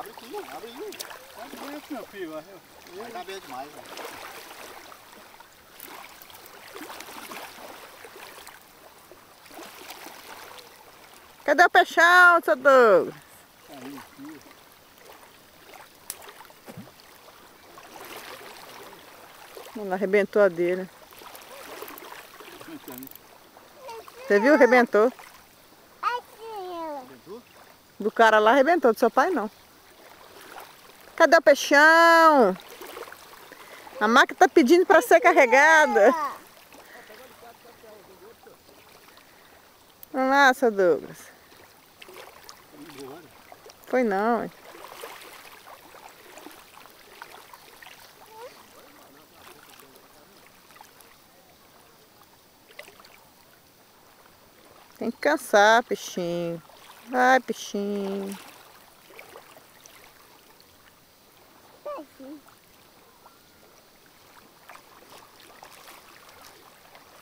Abre aqui, abre aí. Abre aqui, meu filho. Vai caber demais, velho. Cadê o peixão, seu Douglas? Aí, aqui. Ela arrebentou a dele. Então, Você viu? Arrebentou. Tentou? Do cara lá arrebentou, do seu pai não. Cadê o peixão? A máquina tá pedindo para ser carregada. Vamos lá, seu Douglas. Foi não. Tem que cansar, peixinho. Vai, peixinho.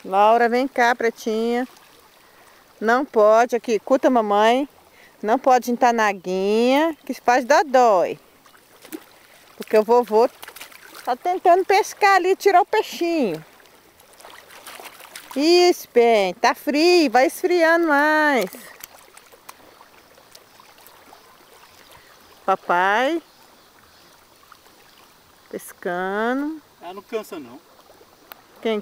Laura, vem cá, pretinha. Não pode, aqui, escuta a mamãe. Não pode entrar na aguinha, que isso faz dodói. Porque o vovô tá tentando pescar ali, tirar o peixinho. Isso, bem, tá frio, vai esfriando mais. Papai pescando. ela não cansa não. Quem?